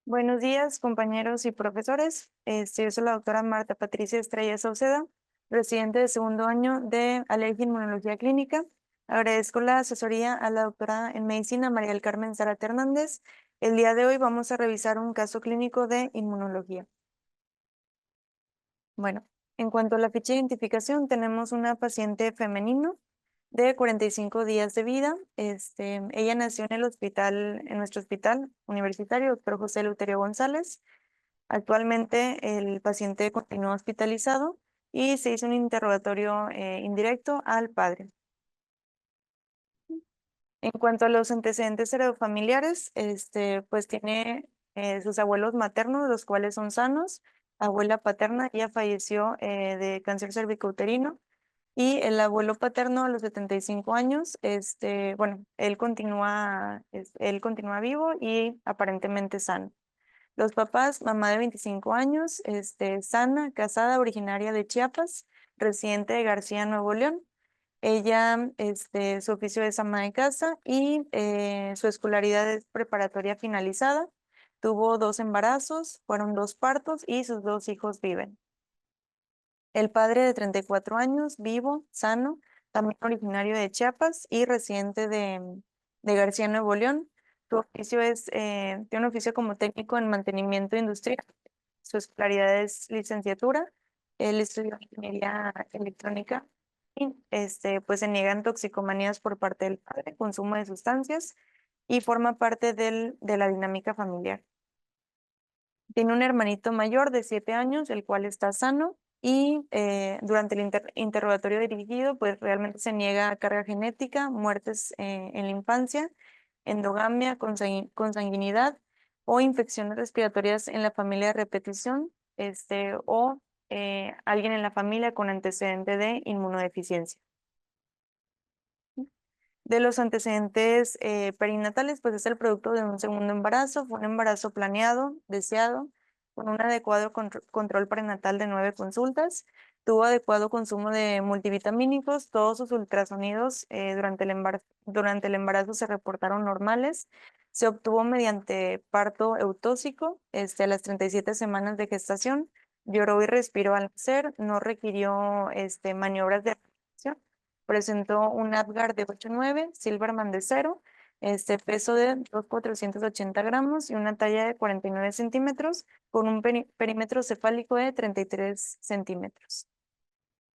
Buenos días, compañeros y profesores. Yo soy la doctora Marta Patricia Estrella Sauceda, residente de segundo año de Alergia e Inmunología Clínica. Agradezco la asesoría a la doctora en medicina María del Carmen Zárate Hernández. El día de hoy vamos a revisar un caso clínico de inmunología. Bueno, en cuanto a la ficha de identificación, tenemos una paciente femenino de 45 días de vida. Ella nació en el hospital, en nuestro hospital universitario, doctor José Luterio González. Actualmente el paciente continúa hospitalizado y se hizo un interrogatorio indirecto al padre. En cuanto a los antecedentes heredofamiliares, pues tiene sus abuelos maternos, los cuales son sanos. Abuela paterna ya falleció de cáncer cervicouterino. Y el abuelo paterno a los 75 años, bueno, él continúa vivo y aparentemente sano. Los papás, mamá de 25 años, sana, casada, originaria de Chiapas, residente de García, Nuevo León. Ella, su oficio es ama de casa y su escolaridad es preparatoria finalizada. Tuvo 2 embarazos, fueron 2 partos y sus 2 hijos viven. El padre de 34 años, vivo, sano, también originario de Chiapas y residente de García, Nuevo León. Su oficio tiene un oficio como técnico en mantenimiento industrial. Su escolaridad es licenciatura. Él estudió ingeniería electrónica y pues se niegan toxicomanías por parte del padre, consumo de sustancias y forma parte de la dinámica familiar. Tiene un hermanito mayor de 7 años, el cual está sano y durante el interrogatorio dirigido, pues realmente se niega a carga genética, muertes en la infancia, endogamia, consanguinidad o infecciones respiratorias en la familia de repetición, o alguien en la familia con antecedente de inmunodeficiencia. De los antecedentes perinatales, pues es el producto de un segundo embarazo. Fue un embarazo planeado, deseado, con un adecuado control prenatal de 9 consultas. Tuvo adecuado consumo de multivitamínicos. Todos sus ultrasonidos durante el embarazo se reportaron normales. Se obtuvo mediante parto eutóxico a las 37 semanas de gestación. Lloró y respiró al nacer. No requirió maniobras de reanimación. Presentó un Apgar de 8,9, Silverman de 0, peso de 2,480 gramos y una talla de 49 centímetros con un perímetro cefálico de 33 centímetros.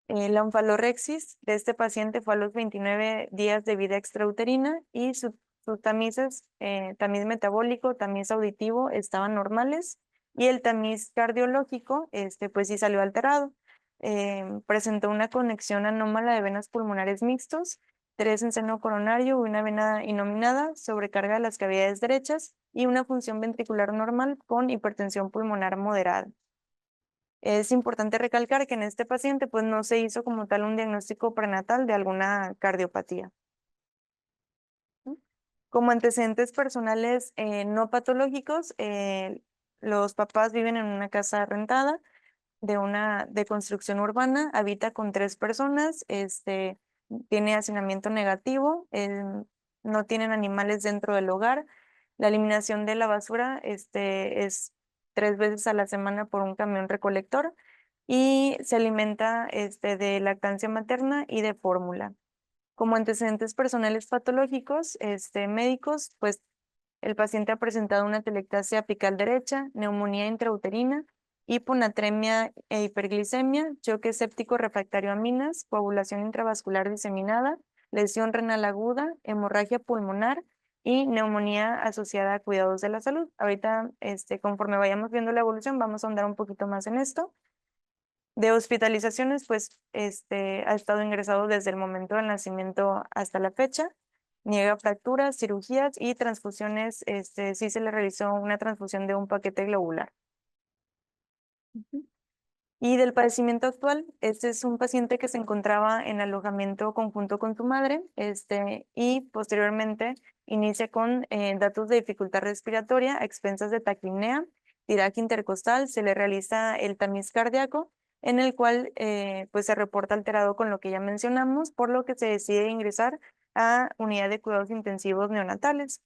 La onfalorexis de este paciente fue a los 29 días de vida extrauterina y sus tamices, tamiz metabólico, tamiz auditivo estaban normales y el tamiz cardiológico, pues sí salió alterado. Presentó una conexión anómala de venas pulmonares mixtos, 3 en seno coronario, una vena inominada, sobrecarga de las cavidades derechas y una función ventricular normal con hipertensión pulmonar moderada. Es importante recalcar que en este paciente pues no se hizo como tal un diagnóstico prenatal de alguna cardiopatía. Como antecedentes personales no patológicos, los papás viven en una casa rentada de construcción urbana, habita con 3 personas, tiene hacinamiento negativo, no tienen animales dentro del hogar. La eliminación de la basura es 3 veces a la semana por un camión recolector y se alimenta de lactancia materna y de fórmula. Como antecedentes personales patológicos médicos, pues el paciente ha presentado una telectasia apical derecha, neumonía intrauterina, hiponatremia e hiperglicemia, choque séptico refractario a aminas, coagulación intravascular diseminada, lesión renal aguda, hemorragia pulmonar y neumonía asociada a cuidados de la salud. Ahorita, conforme vayamos viendo la evolución, vamos a ahondar un poquito más en esto. De hospitalizaciones, pues ha estado ingresado desde el momento del nacimiento hasta la fecha. Niega fracturas, cirugías y transfusiones. Sí se le realizó una transfusión de un paquete globular. Y del padecimiento actual, este es un paciente que se encontraba en alojamiento conjunto con su madre, y posteriormente inicia con datos de dificultad respiratoria a expensas de taquipnea, tiraje intercostal, se le realiza el tamiz cardíaco, en el cual pues se reporta alterado con lo que ya mencionamos, por lo que se decide ingresar a unidad de cuidados intensivos neonatales.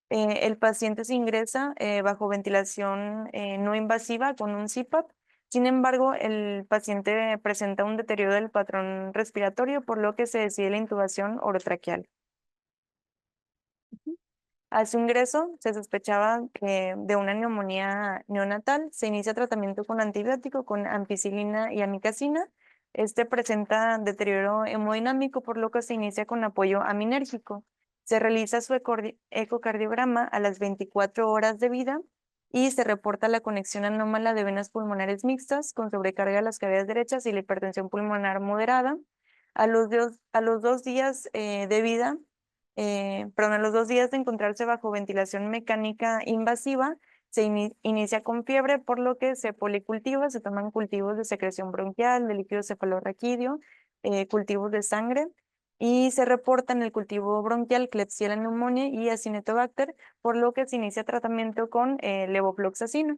El paciente se ingresa bajo ventilación no invasiva con un CPAP. Sin embargo, el paciente presenta un deterioro del patrón respiratorio, por lo que se decide la intubación orotraqueal. A su ingreso se sospechaba de una neumonía neonatal. Se inicia tratamiento con antibiótico, con ampicilina y amicacina. Este presenta deterioro hemodinámico, por lo que se inicia con apoyo aminérgico. Se realiza su ecocardiograma a las 24 horas de vida y se reporta la conexión anómala de venas pulmonares mixtas con sobrecarga de las cavidades derechas y la hipertensión pulmonar moderada. A los 2 días de vida, perdón, a los 2 días de encontrarse bajo ventilación mecánica invasiva, se inicia con fiebre, por lo que se policultiva, se toman cultivos de secreción bronquial, de líquido cefalorraquídeo, cultivos de sangre, y se reporta en el cultivo bronquial Klebsiella pneumoniae y Acinetobacter, por lo que se inicia tratamiento con levofloxacina.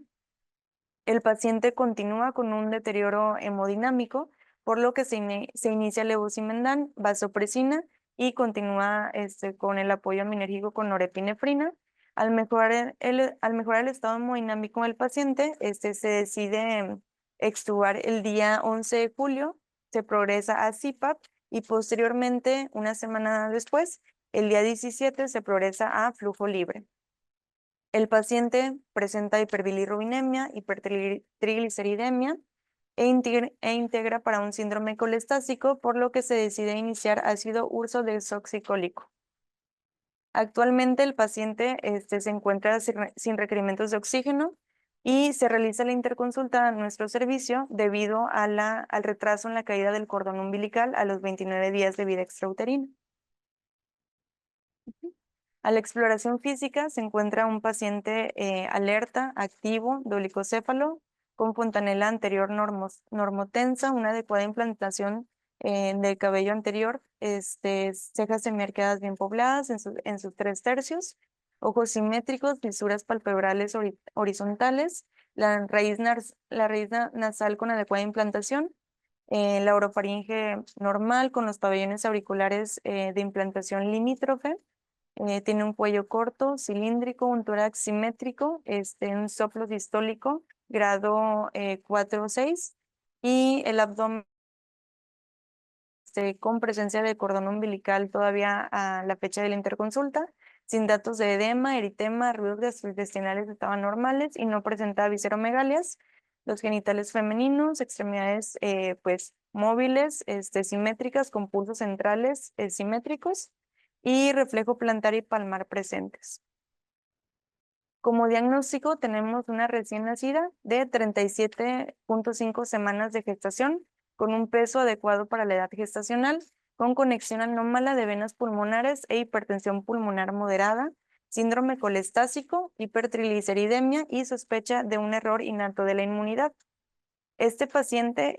El paciente continúa con un deterioro hemodinámico, por lo que se inicia levosimendan, vasopresina y continúa con el apoyo aminérgico con norepinefrina. Al mejorar el estado hemodinámico del paciente, se decide extubar el día 11 de julio, se progresa a CPAP y posteriormente, una semana después, el día 17, se progresa a flujo libre. El paciente presenta hiperbilirrubinemia, hipertrigliceridemia e integra para un síndrome colestásico, por lo que se decide iniciar ácido ursodesoxicólico. Actualmente el paciente se encuentra sin requerimientos de oxígeno y se realiza la interconsulta a nuestro servicio debido a al retraso en la caída del cordón umbilical a los 29 días de vida extrauterina. A la exploración física se encuentra un paciente alerta, activo, dolicocéfalo, con fontanela anterior normotensa, una adecuada implantación del cabello anterior, cejas semiarqueadas bien pobladas en sus 3 tercios, ojos simétricos, fisuras palpebrales horizontales, la raíz nasal con adecuada implantación, la orofaringe normal con los pabellones auriculares de implantación limítrofe. Tiene un cuello corto, cilíndrico, un tórax simétrico, un soplo distólico, grado 4 o 6, y el abdomen con presencia de cordón umbilical todavía a la fecha de la interconsulta, sin datos de edema, eritema, ruidos gastrointestinales estaban normales y no presentaba visceromegalias. Los genitales femeninos, extremidades pues móviles, simétricas, con pulsos centrales simétricos y reflejo plantar y palmar presentes. Como diagnóstico tenemos una recién nacida de 37.5 semanas de gestación, con un peso adecuado para la edad gestacional, con conexión anómala de venas pulmonares e hipertensión pulmonar moderada, síndrome colestásico, hipertrigliceridemia y sospecha de un error innato de la inmunidad. Este paciente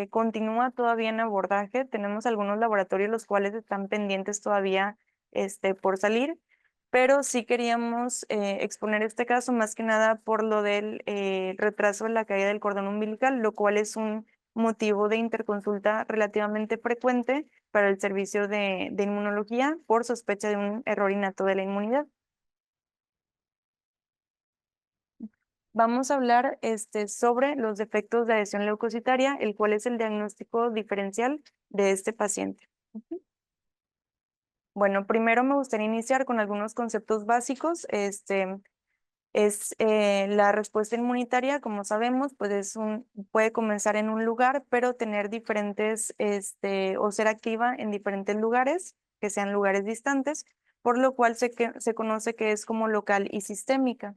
continúa todavía en abordaje. Tenemos algunos laboratorios los cuales están pendientes todavía por salir, pero sí queríamos exponer este caso más que nada por lo del retraso en la caída del cordón umbilical, lo cual es un motivo de interconsulta relativamente frecuente para el servicio de inmunología por sospecha de un error innato de la inmunidad. Vamos a hablar sobre los defectos de adhesión leucocitaria, el cual es el diagnóstico diferencial de este paciente. Bueno, primero me gustaría iniciar con algunos conceptos básicos. La respuesta inmunitaria, como sabemos, pues puede comenzar en un lugar, pero tener diferentes, o ser activa en diferentes lugares, que sean lugares distantes, por lo cual se conoce que es como local y sistémica.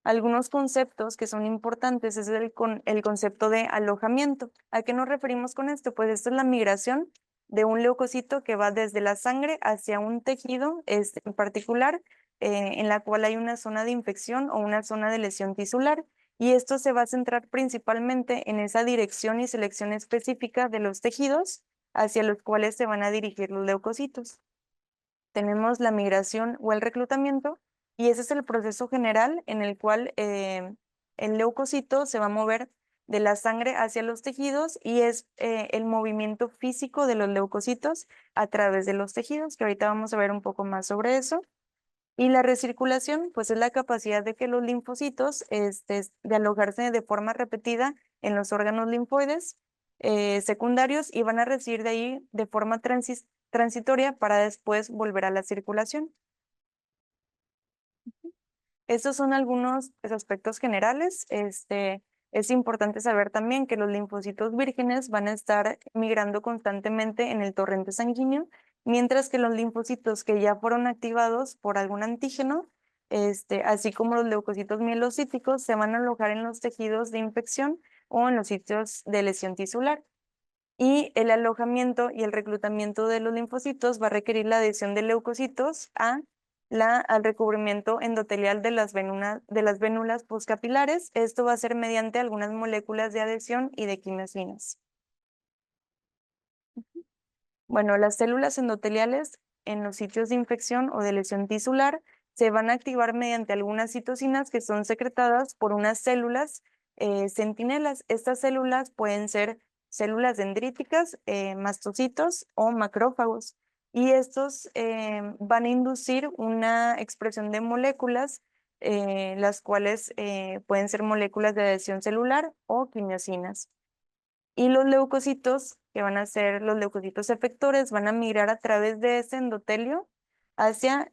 Algunos conceptos que son importantes es el concepto de alojamiento. ¿A qué nos referimos con esto? Pues esto es la migración de un leucocito que va desde la sangre hacia un tejido en particular, en la cual hay una zona de infección o una zona de lesión tisular. Y esto se va a centrar principalmente en esa dirección y selección específica de los tejidos hacia los cuales se van a dirigir los leucocitos. Tenemos la migración o el reclutamiento, y ese es el proceso general en el cual el leucocito se va a mover de la sangre hacia los tejidos, y es el movimiento físico de los leucocitos a través de los tejidos, que ahorita vamos a ver un poco más sobre eso. Y la recirculación, pues es la capacidad de que los linfocitos, de alojarse de forma repetida en los órganos linfoides secundarios y van a residir de ahí de forma transitoria para después volver a la circulación. Estos son algunos pues, aspectos generales. Es importante saber también que los linfocitos vírgenes van a estar migrando constantemente en el torrente sanguíneo, mientras que los linfocitos que ya fueron activados por algún antígeno, así como los leucocitos mielocíticos, se van a alojar en los tejidos de infección o en los sitios de lesión tisular. Y el alojamiento y el reclutamiento de los linfocitos va a requerir la adhesión de leucocitos al recubrimiento endotelial de las vénulas postcapilares. Esto va a ser mediante algunas moléculas de adhesión y de quimiosinas. Bueno, las células endoteliales en los sitios de infección o de lesión tisular se van a activar mediante algunas citocinas que son secretadas por unas células centinelas. Estas células pueden ser células dendríticas, mastocitos o macrófagos. Y estos van a inducir una expresión de moléculas, las cuales pueden ser moléculas de adhesión celular o quimiosinas. Y los leucocitos, que van a ser los leucocitos efectores, van a migrar a través de ese endotelio hacia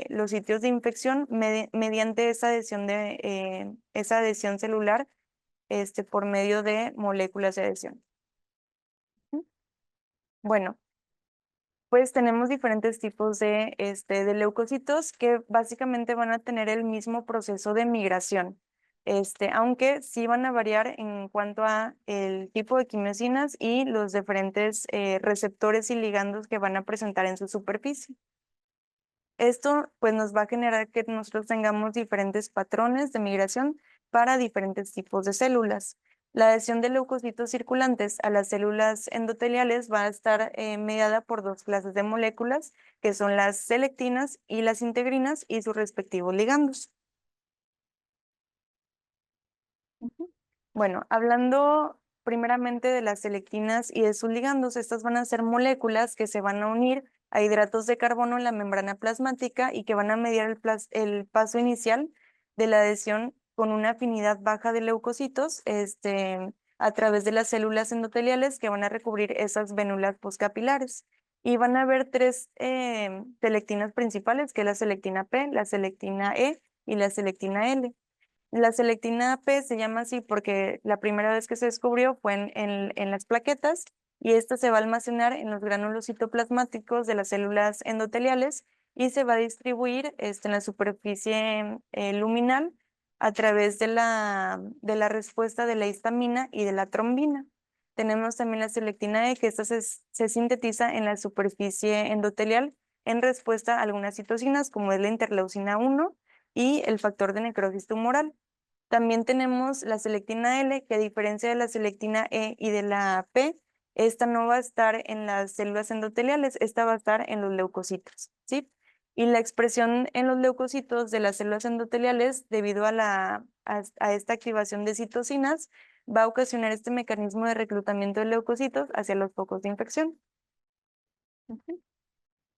los sitios de infección mediante esa adhesión celular por medio de moléculas de adhesión. Bueno, pues tenemos diferentes tipos de leucocitos que básicamente van a tener el mismo proceso de migración, aunque sí van a variar en cuanto a el tipo de quimiosinas y los diferentes receptores y ligandos que van a presentar en su superficie. Esto pues nos va a generar que nosotros tengamos diferentes patrones de migración para diferentes tipos de células. La adhesión de leucocitos circulantes a las células endoteliales va a estar mediada por dos clases de moléculas, que son las selectinas y las integrinas y sus respectivos ligandos. Ujú. Bueno, hablando primeramente de las selectinas y de sus ligandos, estas van a ser moléculas que se van a unir a hidratos de carbono en la membrana plasmática y que van a mediar el paso inicial de la adhesión con una afinidad baja de leucocitos a través de las células endoteliales que van a recubrir esas vénulas postcapilares. Y van a haber tres selectinas principales, que es la selectina P, la selectina E y la selectina L. La selectina P se llama así porque la primera vez que se descubrió fue en las plaquetas y esta se va a almacenar en los gránulos citoplasmáticos de las células endoteliales y se va a distribuir en la superficie luminal a través de la respuesta de la histamina y de la trombina. Tenemos también la selectina E, que esta se sintetiza en la superficie endotelial en respuesta a algunas citocinas, como es la interleucina 1 y el factor de necrosis tumoral. También tenemos la selectina L, que a diferencia de la selectina E y de la P, esta no va a estar en las células endoteliales, esta va a estar en los leucocitos, ¿sí? Y la expresión en los leucocitos de las células endoteliales, debido a esta activación de citocinas, va a ocasionar este mecanismo de reclutamiento de leucocitos hacia los focos de infección. Ujú.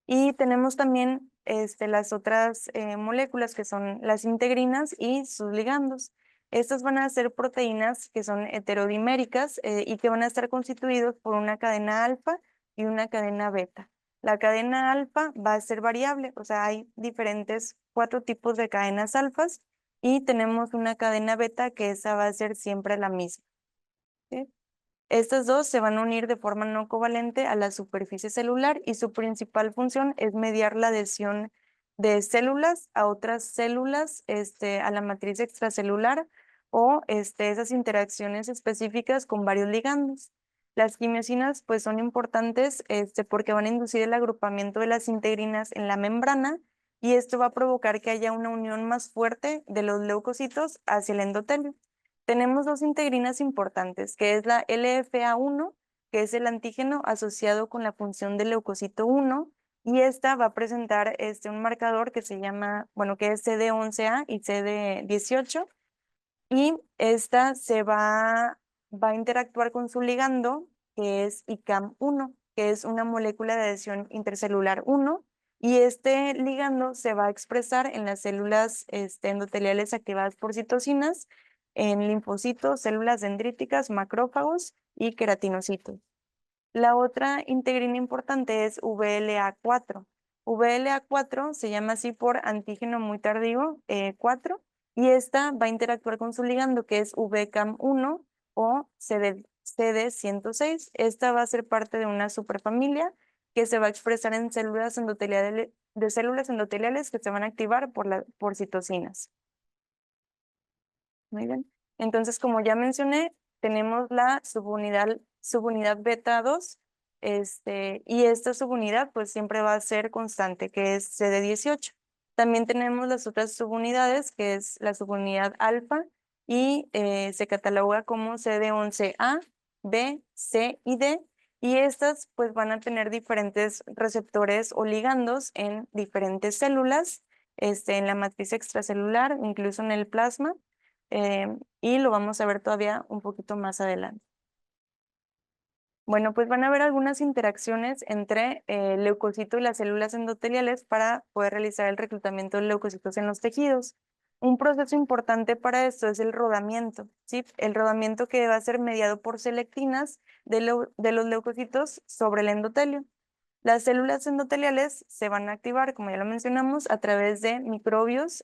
Y tenemos también las otras moléculas que son las integrinas y sus ligandos. Estas van a ser proteínas que son heterodiméricas y que van a estar constituidos por una cadena alfa y una cadena beta. La cadena alfa va a ser variable, o sea, hay diferentes 4 tipos de cadenas alfas y tenemos una cadena beta que esa va a ser siempre la misma, ¿sí? Estas dos se van a unir de forma no covalente a la superficie celular y su principal función es mediar la adhesión de células a otras células, a la matriz extracelular o esas interacciones específicas con varios ligandos. Las quimiosinas pues son importantes porque van a inducir el agrupamiento de las integrinas en la membrana y esto va a provocar que haya una unión más fuerte de los leucocitos hacia el endotelio. Tenemos dos integrinas importantes, que es la LFA1, que es el antígeno asociado con la función del leucocito 1, y esta va a presentar un marcador que se llama, bueno, que es CD11A y CD18, y esta va a interactuar con su ligando, que es ICAM1, que es una molécula de adhesión intercelular 1, Y este ligando se va a expresar en las células endoteliales activadas por citocinas, en linfocitos, células dendríticas, macrófagos y queratinocitos. La otra integrina importante es VLA4. VLA4 se llama así por antígeno muy tardío 4 y esta va a interactuar con su ligando que es VCAM1 o CD106. Esta va a ser parte de una superfamilia que se va a expresar en células endoteliales, de células endoteliales que se van a activar por citocinas. Muy bien. Entonces, como ya mencioné, tenemos la subunidad beta 2, y esta subunidad pues siempre va a ser constante, que es CD18. También tenemos las otras subunidades, que es la subunidad alfa, y se cataloga como CD11A, B, C y D, y estas pues van a tener diferentes receptores o ligandos en diferentes células, en la matriz extracelular, incluso en el plasma y lo vamos a ver todavía un poquito más adelante. Bueno, pues van a haber algunas interacciones entre el leucocito y las células endoteliales para poder realizar el reclutamiento de leucocitos en los tejidos. Un proceso importante para esto es el rodamiento, ¿sí? El rodamiento que va a ser mediado por selectinas de los leucocitos sobre el endotelio. Las células endoteliales se van a activar, como ya lo mencionamos, a través de microbios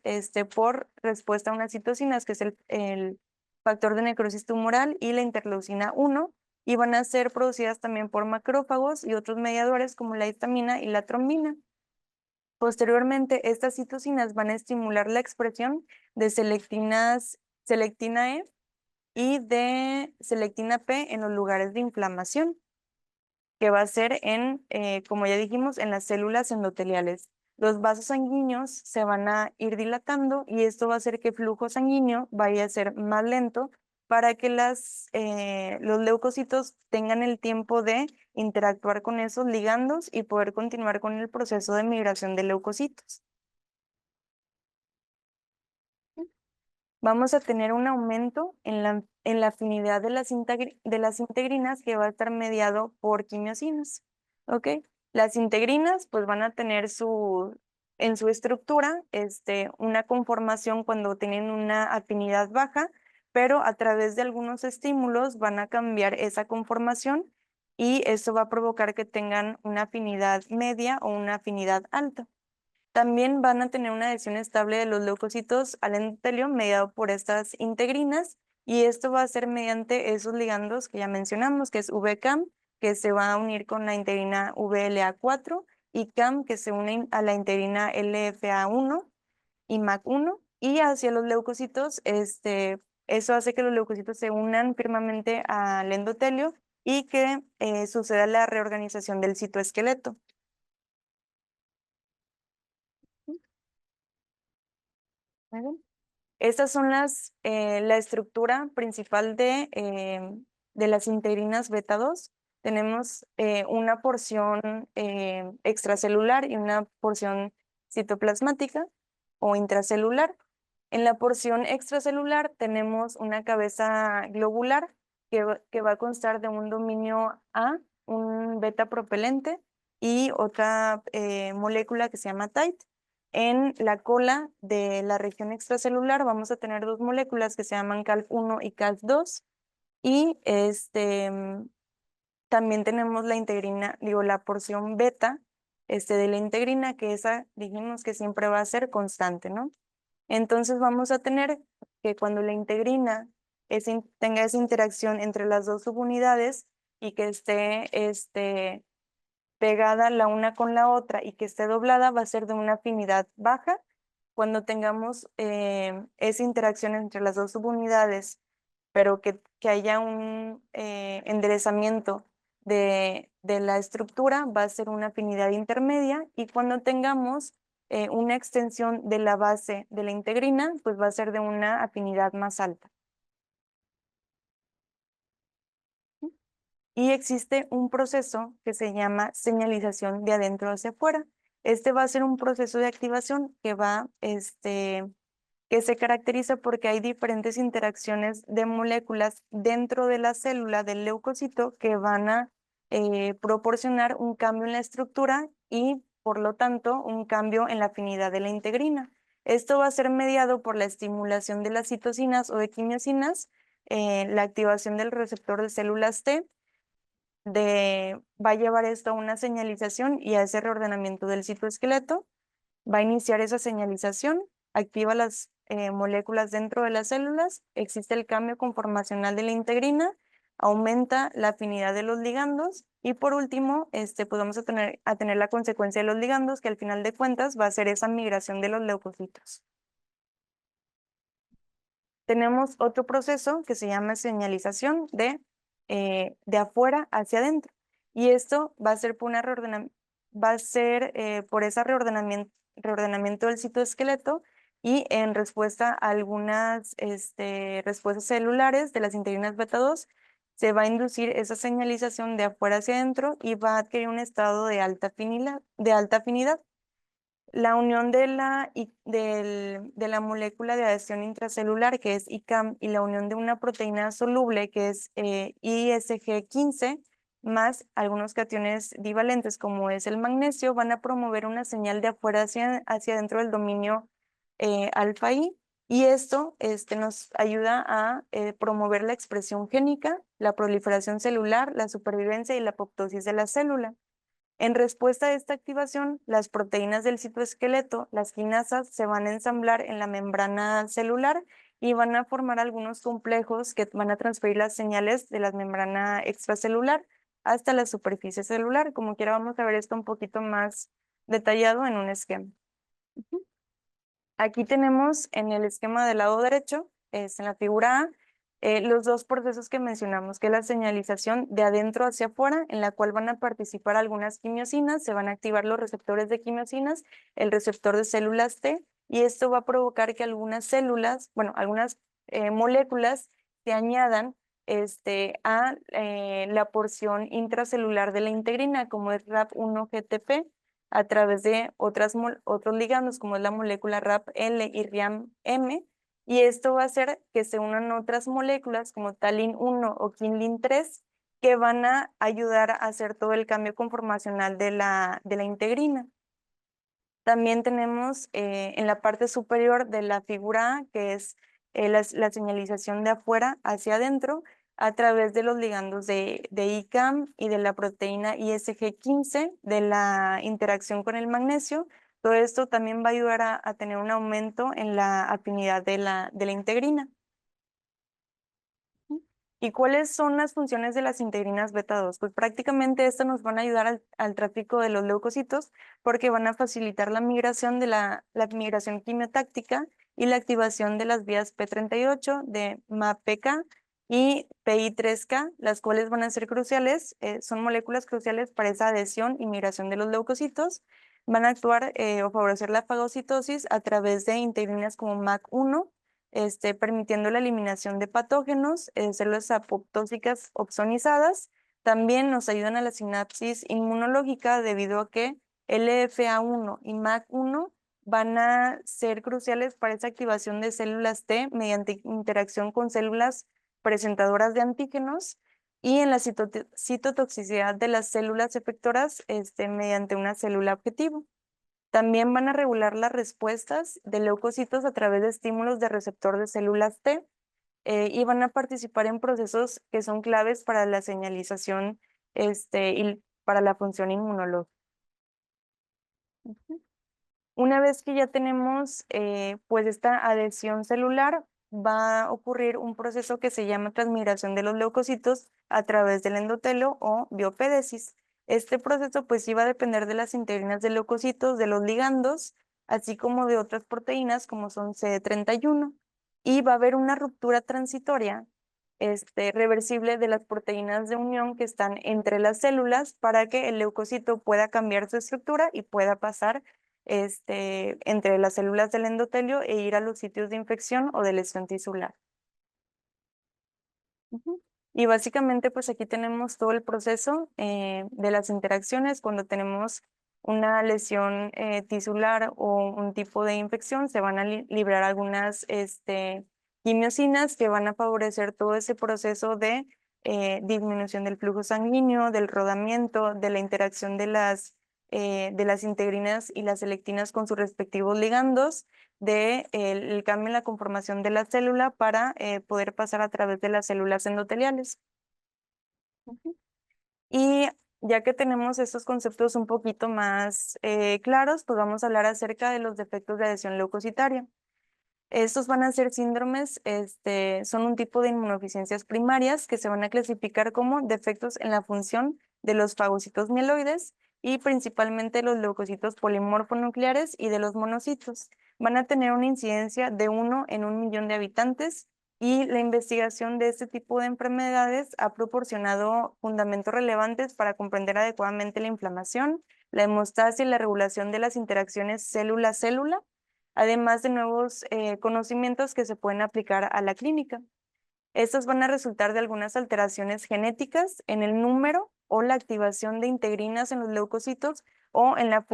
por respuesta a unas citocinas, que es el factor de necrosis tumoral y la interleucina 1, y van a ser producidas también por macrófagos y otros mediadores como la histamina y la trombina. Posteriormente, estas citocinas van a estimular la expresión de selectina E y de selectina P en los lugares de inflamación, que va a ser como ya dijimos, en las células endoteliales. Los vasos sanguíneos se van a ir dilatando y esto va a hacer que el flujo sanguíneo vaya a ser más lento para que los leucocitos tengan el tiempo de interactuar con esos ligandos y poder continuar con el proceso de migración de leucocitos. Vamos a tener un aumento en la afinidad de las integrinas, que va a estar mediado por quimiosinas. ¿Ok? Las integrinas pues van a tener en su estructura una conformación cuando tienen una afinidad baja, pero a través de algunos estímulos van a cambiar esa conformación y eso va a provocar que tengan una afinidad media o una afinidad alta. También van a tener una adhesión estable de los leucocitos al endotelio mediado por estas integrinas, y esto va a ser mediante esos ligandos que ya mencionamos, que es VCAM, que se va a unir con la integrina VLA4, y CAM, que se une a la integrina LFA1 y MAC1, y hacia los leucocitos, eso hace que los leucocitos se unan firmemente al endotelio y que suceda la reorganización del citoesqueleto. ¿Vale? Estas son la estructura principal de las integrinas beta 2. Tenemos una porción extracelular y una porción citoplasmática o intracelular. En la porción extracelular tenemos una cabeza globular que va a constar de un dominio A, un beta propelente y otra molécula que se llama TITE. En la cola de la región extracelular vamos a tener dos moléculas que se llaman CALF1 y CALF2, y también tenemos la integrina, digo, la porción beta de la integrina, que esa dijimos que siempre va a ser constante, ¿no? Entonces vamos a tener que cuando la integrina tenga esa interacción entre las dos subunidades y que esté pegada la una con la otra y que esté doblada, va a ser de una afinidad baja. Cuando tengamos esa interacción entre las dos subunidades, pero que haya un enderezamiento de la estructura, va a ser una afinidad intermedia, y cuando tengamos una extensión de la base de la integrina, pues va a ser de una afinidad más alta. Y existe un proceso que se llama señalización de adentro hacia afuera. Este va a ser un proceso de activación que se caracteriza porque hay diferentes interacciones de moléculas dentro de la célula del leucocito que van a proporcionar un cambio en la estructura y por lo tanto, un cambio en la afinidad de la integrina. Esto va a ser mediado por la estimulación de las citocinas o de quimiosinas, la activación del receptor de células T, va a llevar esto a una señalización y a ese reordenamiento del citoesqueleto. Va a iniciar esa señalización, activa las moléculas dentro de las células, existe el cambio conformacional de la integrina, aumenta la afinidad de los ligandos y por último, pues vamos a tener la consecuencia de los ligandos, que al final de cuentas va a ser esa migración de los leucocitos. Tenemos otro proceso que se llama señalización de afuera hacia adentro. Y esto va a ser por por ese reordenamiento del citoesqueleto y en respuesta a algunas respuestas celulares de las integrinas beta 2, se va a inducir esa señalización de afuera hacia adentro y va a adquirir un estado de alta afinidad. La unión de la molécula de adhesión intracelular, que es ICAM, y la unión de una proteína soluble, que es ISG15, más algunos cationes divalentes, como es el magnesio, van a promover una señal de afuera hacia adentro del dominio alfa I, y esto nos ayuda a promover la expresión génica, la proliferación celular, la supervivencia y la apoptosis de la célula. En respuesta a esta activación, las proteínas del citoesqueleto, las quinasas, se van a ensamblar en la membrana celular y van a formar algunos complejos que van a transferir las señales de la membrana extracelular hasta la superficie celular. Como quiera, vamos a ver esto un poquito más detallado en un esquema. Aquí tenemos en el esquema del lado derecho, en la figura A, los dos procesos que mencionamos, que es la señalización de adentro hacia afuera, en la cual van a participar algunas quimiosinas, se van a activar los receptores de quimiosinas, el receptor de células T, y esto va a provocar que algunas células, bueno, algunas moléculas se añadan a la porción intracelular de la integrina, como es RAP1-GTP, a través de otros ligandos, como es la molécula RAP-L y RIAM-M, y esto va a hacer que se unan otras moléculas como talin-1 o quinlin-3, que van a ayudar a hacer todo el cambio conformacional de la integrina. También tenemos en la parte superior de la figura A, que es la señalización de afuera hacia adentro, a través de los ligandos de ICAM y de la proteína ISG15, de la interacción con el magnesio. Todo esto también va a ayudar a tener un aumento en la afinidad de la integrina. ¿Y cuáles son las funciones de las integrinas beta 2? Pues prácticamente estas nos van a ayudar al tráfico de los leucocitos, porque van a facilitar la migración la migración quimiotáctica y la activación de las vías P38 de MAPK y PI3K, las cuales van a ser cruciales, son moléculas cruciales para esa adhesión y migración de los leucocitos. Van a actuar o favorecer la fagocitosis a través de integrinas como MAC1, permitiendo la eliminación de patógenos, células apoptósicas opsonizadas. También nos ayudan a la sinapsis inmunológica, debido a que LFA1 y MAC1 van a ser cruciales para esa activación de células T mediante interacción con células presentadoras de antígenos, y en la citotoxicidad de las células efectoras mediante una célula objetivo. También van a regular las respuestas de leucocitos a través de estímulos de receptor de células T, y van a participar en procesos que son claves para la señalización y para la función inmunológica. Una vez que ya tenemos pues esta adhesión celular, va a ocurrir un proceso que se llama transmigración de los leucocitos a través del endotelio o biopédesis. Este proceso pues sí va a depender de las integrinas de leucocitos, de los ligandos, así como de otras proteínas como son CD31, y va a haber una ruptura transitoria reversible de las proteínas de unión que están entre las células, para que el leucocito pueda cambiar su estructura y pueda pasar entre las células del endotelio e ir a los sitios de infección o de lesión tisular. Y básicamente pues aquí tenemos todo el proceso de las interacciones. Cuando tenemos una lesión tisular o un tipo de infección, se van a liberar algunas quimiosinas que van a favorecer todo ese proceso de disminución del flujo sanguíneo, del rodamiento, de la interacción de las de las integrinas y las selectinas con sus respectivos ligandos, de el cambio en la conformación de la célula para poder pasar a través de las células endoteliales. Ujú. Y ya que tenemos estos conceptos un poquito más claros, pues vamos a hablar acerca de los defectos de adhesión leucocitaria. Estos van a ser síndromes, son un tipo de inmunodeficiencias primarias que se van a clasificar como defectos en la función de los fagocitos mieloides y principalmente los leucocitos polimorfonucleares y de los monocitos. Van a tener una incidencia de 1 en 1 millón de habitantes y la investigación de este tipo de enfermedades ha proporcionado fundamentos relevantes para comprender adecuadamente la inflamación, la hemostasia y la regulación de las interacciones célula-célula, además de nuevos conocimientos que se pueden aplicar a la clínica. Estos van a resultar de algunas alteraciones genéticas en el número o la activación de integrinas en los leucocitos o en la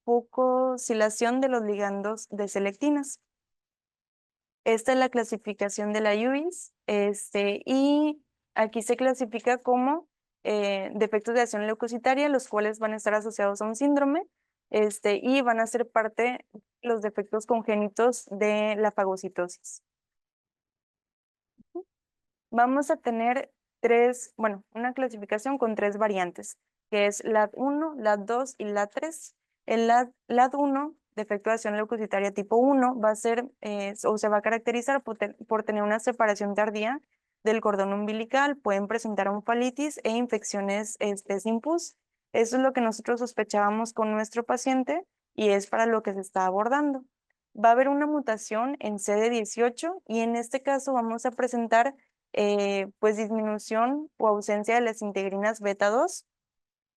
fucosilación de los ligandos de selectinas. Esta es la clasificación de la UIS, y aquí se clasifica como defectos de acción leucocitaria, los cuales van a estar asociados a un síndrome, y van a ser parte de los defectos congénitos de la fagocitosis. Vamos a tener una clasificación con 3 variantes, que es LAD1, LAD2 y LAD3. El LAD1, defecto de acción leucocitaria tipo 1, va a ser o se va a caracterizar por tener una separación tardía del cordón umbilical, pueden presentar onfalitis e infecciones sin pus. Eso es lo que nosotros sospechábamos con nuestro paciente y es para lo que se está abordando. Va a haber una mutación en CD18 y en este caso vamos a presentar pues disminución o ausencia de las integrinas beta 2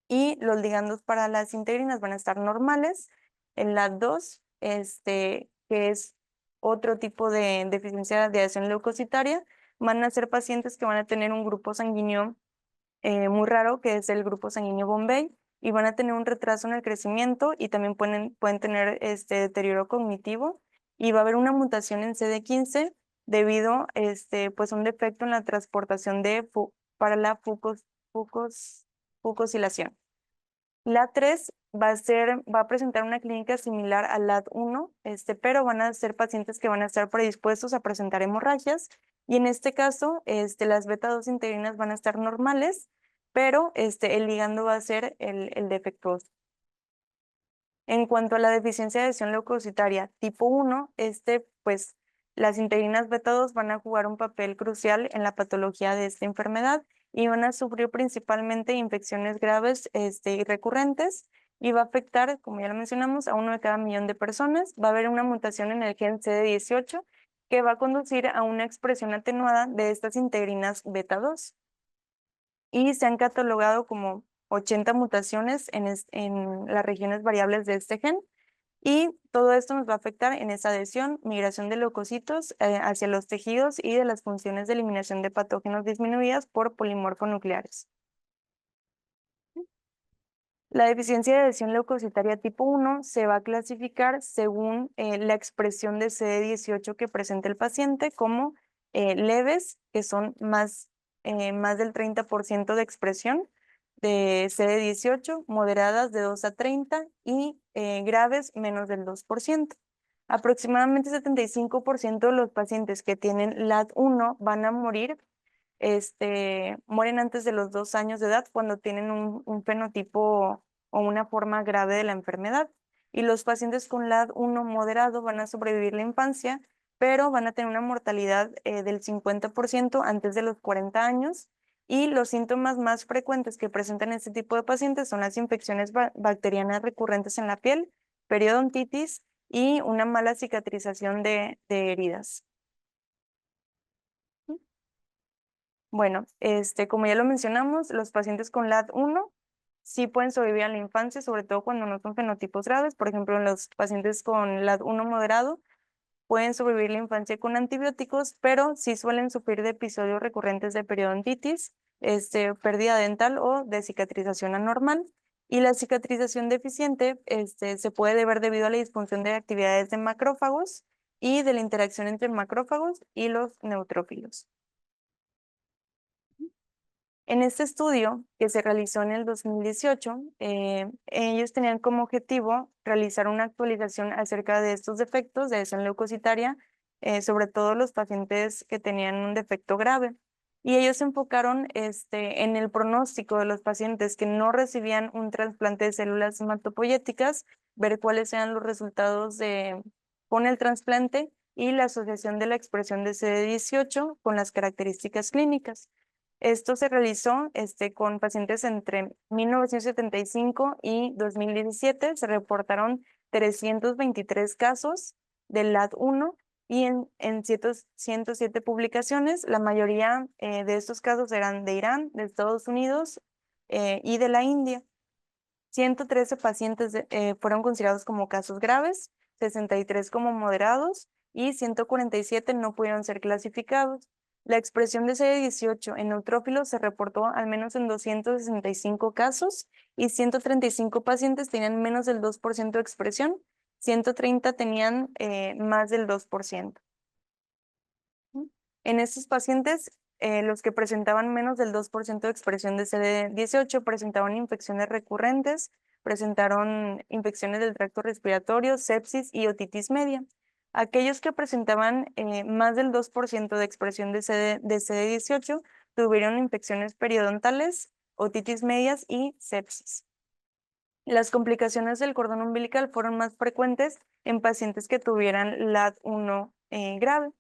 y los ligandos para las integrinas van a estar normales. En la 2, que es otro tipo de deficiencia de adhesión leucocitaria, van a ser pacientes que van a tener un grupo sanguíneo muy raro, que es el grupo sanguíneo Bombay, y van a tener un retraso en el crecimiento y también pueden tener deterioro cognitivo, y va a haber una mutación en CD15 debido pues, a un defecto en la transportación para la fucosilación. LAD3 va a presentar una clínica similar a LAD1, pero van a ser pacientes que van a estar predispuestos a presentar hemorragias, y en este caso las beta 2 integrinas van a estar normales, pero el ligando va a ser el defectuoso. En cuanto a la deficiencia de adhesión leucocitaria tipo 1, pues las integrinas beta 2 van a jugar un papel crucial en la patología de esta enfermedad y van a sufrir principalmente infecciones graves y recurrentes, y va a afectar, como ya lo mencionamos, a 1 de cada 1.000.000 de personas. Va a haber una mutación en el gen CD18 que va a conducir a una expresión atenuada de estas integrinas beta 2. Y se han catalogado como 80 mutaciones en las regiones variables de este gen, y todo esto nos va a afectar en esa adhesión, migración de leucocitos hacia los tejidos y de las funciones de eliminación de patógenos disminuidas por polimorfonucleares. La deficiencia de adhesión leucocitaria tipo 1 se va a clasificar según la expresión de CD18 que presenta el paciente como leves, que son más del 30% de expresión de CD18, moderadas de 2 a 30 y graves menos del 2%. Aproximadamente 75% de los pacientes que tienen LAD1 van a morir, mueren antes de los 2 años de edad cuando tienen un fenotipo o una forma grave de la enfermedad. Y los pacientes con LAD1 moderado van a sobrevivir la infancia, pero van a tener una mortalidad del 50% antes de los 40 años. Y los síntomas más frecuentes que presentan este tipo de pacientes son las infecciones bacterianas recurrentes en la piel, periodontitis y una mala cicatrización de heridas. Bueno, como ya lo mencionamos, los pacientes con LAD1 sí pueden sobrevivir a la infancia, sobre todo cuando no son fenotipos graves. Por ejemplo, en los pacientes con LAD1 moderado pueden sobrevivir la infancia con antibióticos, pero sí suelen sufrir de episodios recurrentes de periodontitis, pérdida dental o de cicatrización anormal. Y la cicatrización deficiente se puede deber debido a la disfunción de actividades de macrófagos y de la interacción entre macrófagos y los neutrófilos. En este estudio que se realizó en el 2018, ellos tenían como objetivo realizar una actualización acerca de estos defectos de lesión leucocitaria, sobre todo los pacientes que tenían un defecto grave. Y ellos se enfocaron en el pronóstico de los pacientes que no recibían un trasplante de células hematopoyéticas, ver cuáles eran los resultados con el trasplante y la asociación de la expresión de CD18 con las características clínicas. Esto se realizó con pacientes entre 1975 y 2017. Se reportaron 323 casos del LAD1 y en 107 publicaciones. La mayoría de estos casos eran de Irán, de Estados Unidos y de la India. 113 pacientes fueron considerados como casos graves, 63 como moderados y 147 no pudieron ser clasificados. La expresión de CD18 en neutrófilos se reportó al menos en 265 casos y 135 pacientes tenían menos del 2% de expresión, 130 tenían más del 2%. En estos pacientes, los que presentaban menos del 2% de expresión de CD18 presentaban infecciones recurrentes, presentaron infecciones del tracto respiratorio, sepsis y otitis media. Aquellos que presentaban más del 2% de expresión de CD18 tuvieron infecciones periodontales, otitis medias y sepsis. Las complicaciones del cordón umbilical fueron más frecuentes en pacientes que tuvieran LAD1 grave,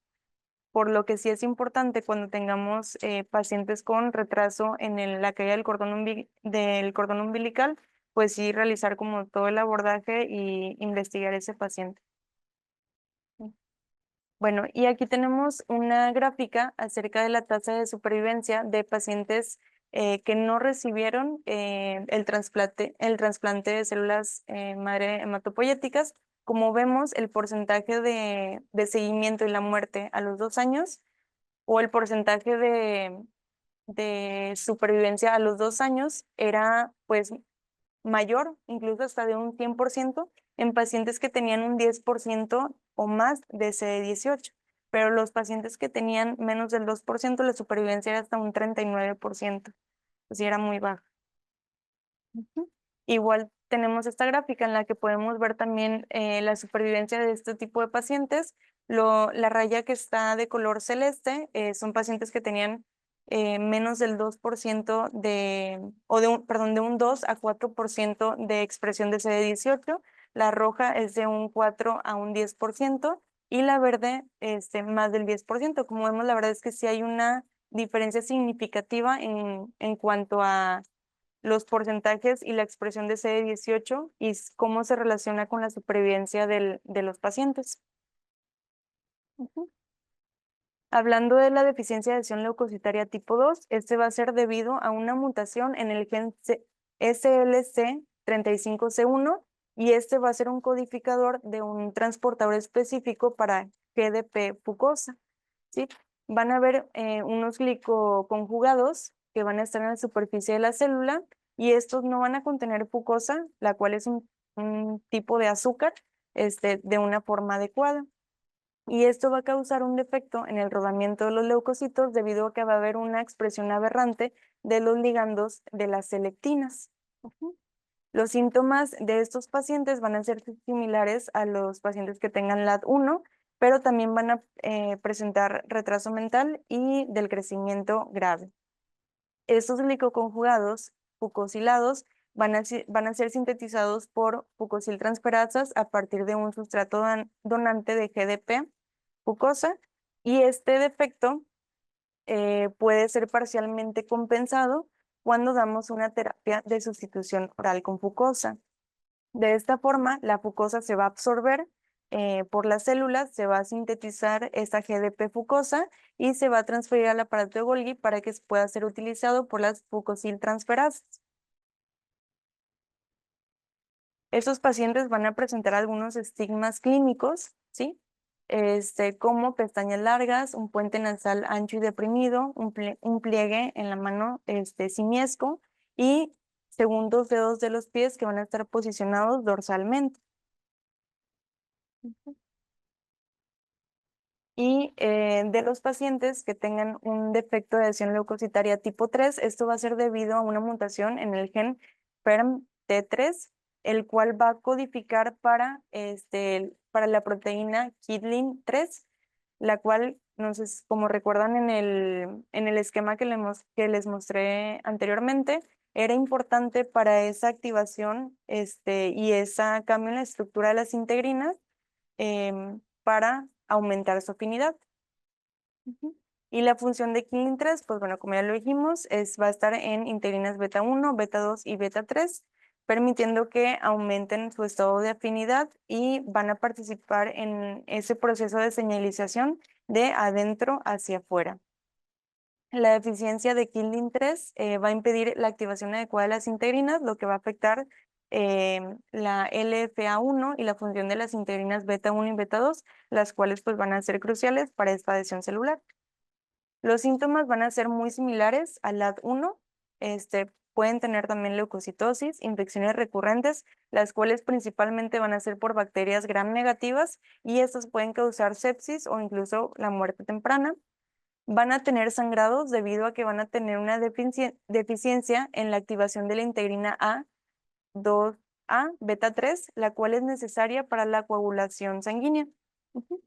por lo que sí es importante cuando tengamos pacientes con retraso en la caída del cordón umbilical, pues sí realizar como todo el abordaje y investigar ese paciente. Bueno, y aquí tenemos una gráfica acerca de la tasa de supervivencia de pacientes que no recibieron el trasplante de células madre hematopoyéticas. Como vemos, el porcentaje de seguimiento y la muerte a los 2 años o el porcentaje de supervivencia a los 2 años era pues mayor, incluso hasta de un 100% en pacientes que tenían un 10% o más de CD18, pero los pacientes que tenían menos del 2%, la supervivencia era hasta un 39%, pues sí era muy baja. Igual tenemos esta gráfica en la que podemos ver también la supervivencia de este tipo de pacientes. La raya que está de color celeste son pacientes que tenían menos del 2% perdón, de un 2 a 4% de expresión de CD18. La roja es de un 4 a un 10% y la verde más del 10%. Como vemos, la verdad es que sí hay una diferencia significativa en cuanto a los porcentajes y la expresión de CD18 y cómo se relaciona con la supervivencia de los pacientes. Hablando de la deficiencia de acción leucocitaria tipo 2, este va a ser debido a una mutación en el gen SLC35C1 y este va a ser un codificador de un transportador específico para GDP fucosa, ¿sí? Van a haber unos glicoconjugados que van a estar en la superficie de la célula y estos no van a contener fucosa, la cual es un tipo de azúcar de una forma adecuada. Y esto va a causar un defecto en el rodamiento de los leucocitos debido a que va a haber una expresión aberrante de los ligandos de las selectinas. Los síntomas de estos pacientes van a ser similares a los pacientes que tengan LAD1, pero también van a presentar retraso mental y del crecimiento grave. Estos glicoconjugados fucosilados van a ser sintetizados por fucosiltransferasas a partir de un sustrato donante de GDP fucosa y este defecto puede ser parcialmente compensado cuando damos una terapia de sustitución oral con fucosa. De esta forma, la fucosa se va a absorber por las células, se va a sintetizar esta GDP fucosa y se va a transferir al aparato de Golgi para que pueda ser utilizado por las fucosiltransferasas. Estos pacientes van a presentar algunos estigmas clínicos, ¿sí? Como pestañas largas, un puente nasal ancho y deprimido, un pliegue en la mano simiesco y segundos dedos de los pies que van a estar posicionados dorsalmente. Y de los pacientes que tengan un defecto de adhesión leucocitaria tipo 3, esto va a ser debido a una mutación en el gen PERMT3, el cual va a codificar para la proteína KIDLIN3, la cual, no sé, como recuerdan en el esquema que les mostré anteriormente, era importante para esa activación y ese cambio en la estructura de las integrinas para aumentar su afinidad. Ujú. Y la función de Killing 3, pues bueno, como ya lo dijimos, va a estar en integrinas beta 1, beta 2 y beta 3, permitiendo que aumenten su estado de afinidad y van a participar en ese proceso de señalización de adentro hacia afuera. La deficiencia de Killing 3 va a impedir la activación adecuada de las integrinas, lo que va a afectar la LFA1 y la función de las integrinas beta 1 y beta 2, las cuales pues van a ser cruciales para esta adhesión celular. Los síntomas van a ser muy similares al LAD1. Pueden tener también leucocitosis, infecciones recurrentes, las cuales principalmente van a ser por bacterias gram negativas y estas pueden causar sepsis o incluso la muerte temprana. Van a tener sangrados debido a que van a tener una deficiencia en la activación de la integrina A2A beta 3, la cual es necesaria para la coagulación sanguínea. Ujú.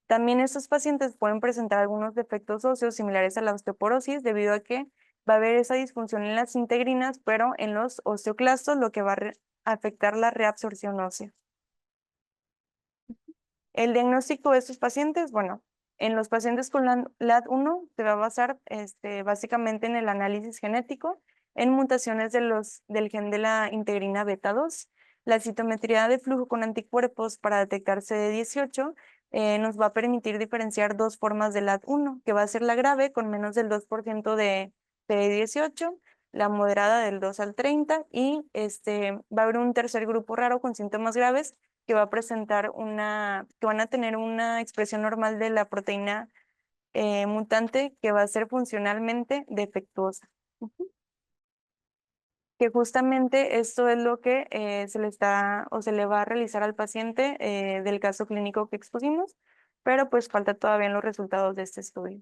También estos pacientes pueden presentar algunos defectos óseos similares a la osteoporosis debido a que va a haber esa disfunción en las integrinas, pero en los osteoclastos, lo que va a afectar la reabsorción ósea. El diagnóstico de estos pacientes, bueno, en los pacientes con LAD1 se va a basar básicamente en el análisis genético, en mutaciones del gen de la integrina beta 2. La citometría de flujo con anticuerpos para detectar CD18 nos va a permitir diferenciar dos formas de LAD1, que va a ser la grave con menos del 2% de CD18, la moderada del 2 al 30 y va a haber un tercer grupo raro con síntomas graves que va a presentar que van a tener una expresión normal de la proteína mutante que va a ser funcionalmente defectuosa. Ujú. Que justamente esto es lo que se le está o se le va a realizar al paciente del caso clínico que expusimos, pero pues falta todavía en los resultados de este estudio.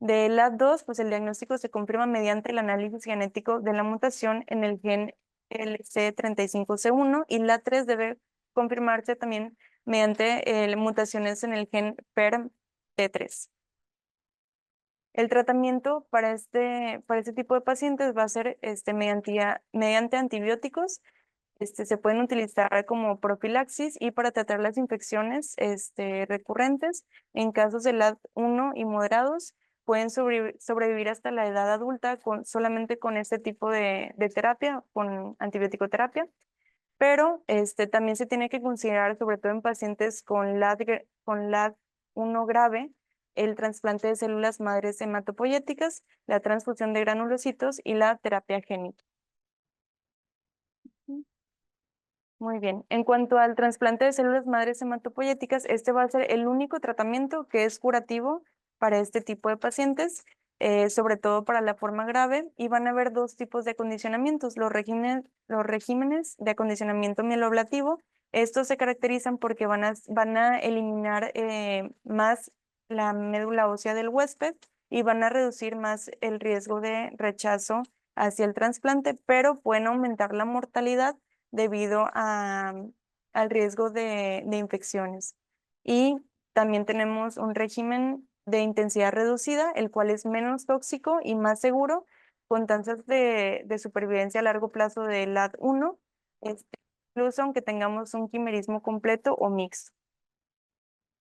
De LAD2, pues el diagnóstico se confirma mediante el análisis genético de la mutación en el gen LC35C1 y LAD3 debe confirmarse también mediante mutaciones en el gen PERMT3. El tratamiento para este tipo de pacientes va a ser mediante antibióticos. Se pueden utilizar como profilaxis y para tratar las infecciones recurrentes. En casos de LAD1 y moderados, pueden sobrevivir hasta la edad adulta solamente con este tipo de terapia, con antibiótico-terapia. Pero también se tiene que considerar, sobre todo en pacientes con LAD1 grave, el trasplante de células madres hematopoyéticas, la transfusión de granulocitos y la terapia génica. Muy bien. En cuanto al trasplante de células madres hematopoyéticas, este va a ser el único tratamiento que es curativo para este tipo de pacientes, sobre todo para la forma grave, y van a haber dos tipos de acondicionamientos, los regímenes de acondicionamiento mieloablativo. Estos se caracterizan porque van a eliminar más la médula ósea del huésped y van a reducir más el riesgo de rechazo hacia el trasplante, pero pueden aumentar la mortalidad debido al riesgo de infecciones. Y también tenemos un régimen de intensidad reducida, el cual es menos tóxico y más seguro, con tasas de supervivencia a largo plazo de LAD1, incluso aunque tengamos un quimerismo completo o mixto.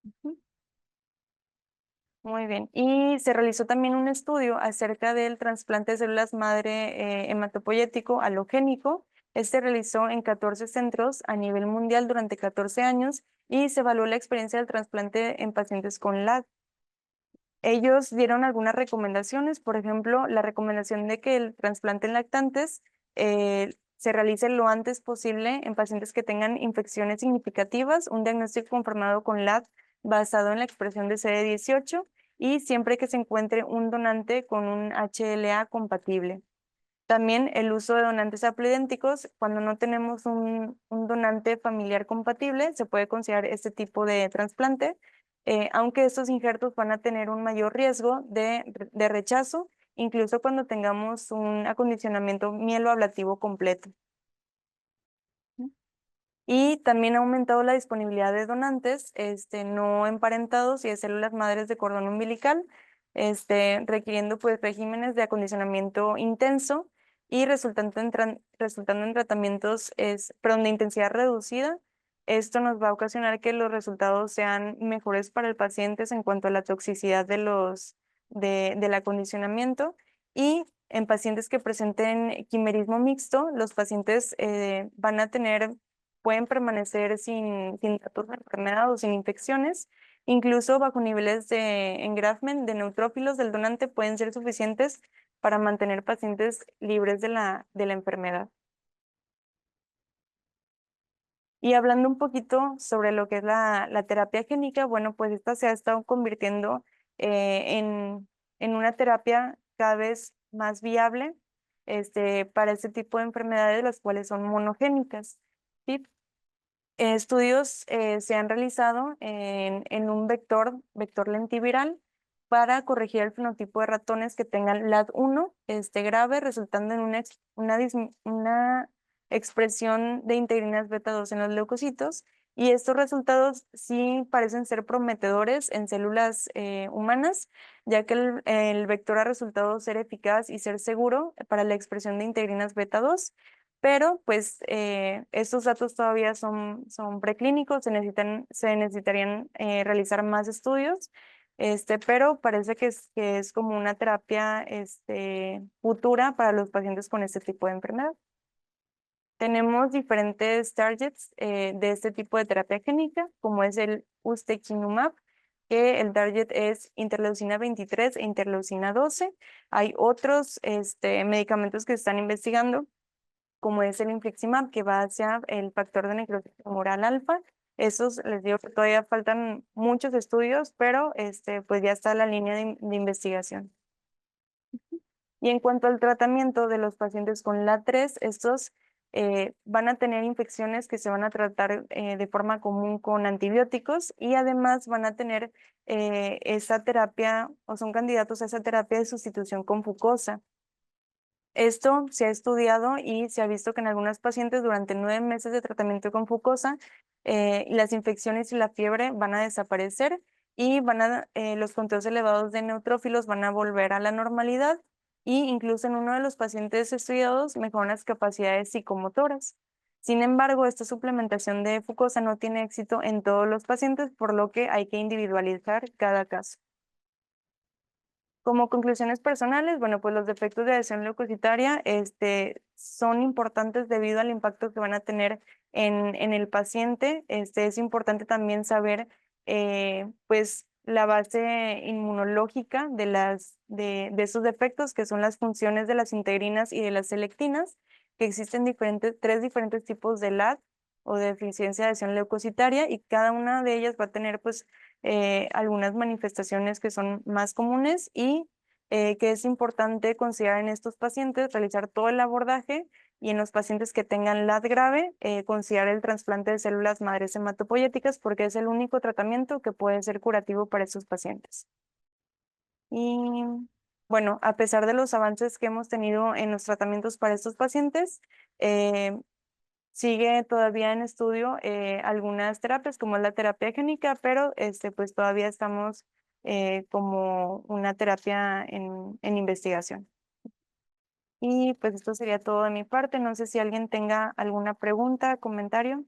Ujú. Muy bien. Y se realizó también un estudio acerca del trasplante de células madre hematopoyético alogénico. Este realizó en 14 centros a nivel mundial durante 14 años y se evaluó la experiencia del trasplante en pacientes con LAD. Ellos dieron algunas recomendaciones, por ejemplo, la recomendación de que el trasplante en lactantes se realice lo antes posible en pacientes que tengan infecciones significativas, un diagnóstico confirmado con LAD basado en la expresión de CD18 y siempre que se encuentre un donante con un HLA compatible. También el uso de donantes haplidénticos, cuando no tenemos un donante familiar compatible, se puede considerar este tipo de trasplante. aunque estos injertos van a tener un mayor riesgo de rechazo, incluso cuando tengamos un acondicionamiento mieloablativo completo. Y también ha aumentado la disponibilidad de donantes no emparentados y de células madres de cordón umbilical, requiriendo pues regímenes de acondicionamiento intenso y resultando en tratamientos perdón, de intensidad reducida. Esto nos va a ocasionar que los resultados sean mejores para el paciente en cuanto a la toxicidad del acondicionamiento. Y en pacientes que presenten quimerismo mixto, los pacientes pueden permanecer sin datos de enfermedad o sin infecciones. Incluso bajo niveles de engraftment de neutrófilos del donante pueden ser suficientes para mantener pacientes libres de la enfermedad. Y hablando un poquito sobre lo que es la terapia génica, bueno, pues esta se ha estado convirtiendo en una terapia cada vez más viable para este tipo de enfermedades, las cuales son monogénicas. ¿Sí? Estudios se han realizado en un vector lentiviral para corregir el fenotipo de ratones que tengan LAD1 grave, resultando en una expresión de integrinas beta 2 en los leucocitos. Y estos resultados sí parecen ser prometedores en células humanas, ya que el vector ha resultado ser eficaz y ser seguro para la expresión de integrinas beta 2. Pero pues estos datos todavía son preclínicos, se necesitarían realizar más estudios, pero parece que es como una terapia futura para los pacientes con este tipo de enfermedad. Tenemos diferentes targets de este tipo de terapia génica, como es el ustekinumab, que el target es interleucina 23 e interleucina 12. Hay otros medicamentos que se están investigando, como es el infliximab, que va hacia el factor de necrosis tumoral alfa. Esos, les digo que todavía faltan muchos estudios, pero pues ya está la línea de investigación. Y en cuanto al tratamiento de los pacientes con LAT3, estos van a tener infecciones que se van a tratar de forma común con antibióticos y además van a tener esa terapia o son candidatos a esa terapia de sustitución con fucosa. Esto se ha estudiado y se ha visto que en algunos pacientes durante 9 meses de tratamiento con fucosa, las infecciones y la fiebre van a desaparecer y los conteos elevados de neutrófilos van a volver a la normalidad y incluso en uno de los pacientes estudiados mejoran las capacidades psicomotoras. Sin embargo, esta suplementación de fucosa no tiene éxito en todos los pacientes, por lo que hay que individualizar cada caso. Como conclusiones personales, bueno, pues los defectos de adhesión leucocitaria son importantes debido al impacto que van a tener en el paciente. Es importante también saber pues la base inmunológica de esos defectos, que son las funciones de las integrinas y de las selectinas, que existen tres diferentes tipos de LAD o de deficiencia de adhesión leucocitaria, y cada una de ellas va a tener pues algunas manifestaciones que son más comunes y que es importante considerar en estos pacientes, realizar todo el abordaje, y en los pacientes que tengan LAD grave, considerar el trasplante de células madres hematopoyéticas, porque es el único tratamiento que puede ser curativo para esos pacientes. Y bueno, a pesar de los avances que hemos tenido en los tratamientos para estos pacientes, sigue todavía en estudio algunas terapias como es la terapia génica, pero pues todavía estamos como una terapia en investigación. Y pues esto sería todo de mi parte. No sé si alguien tenga alguna pregunta, comentario.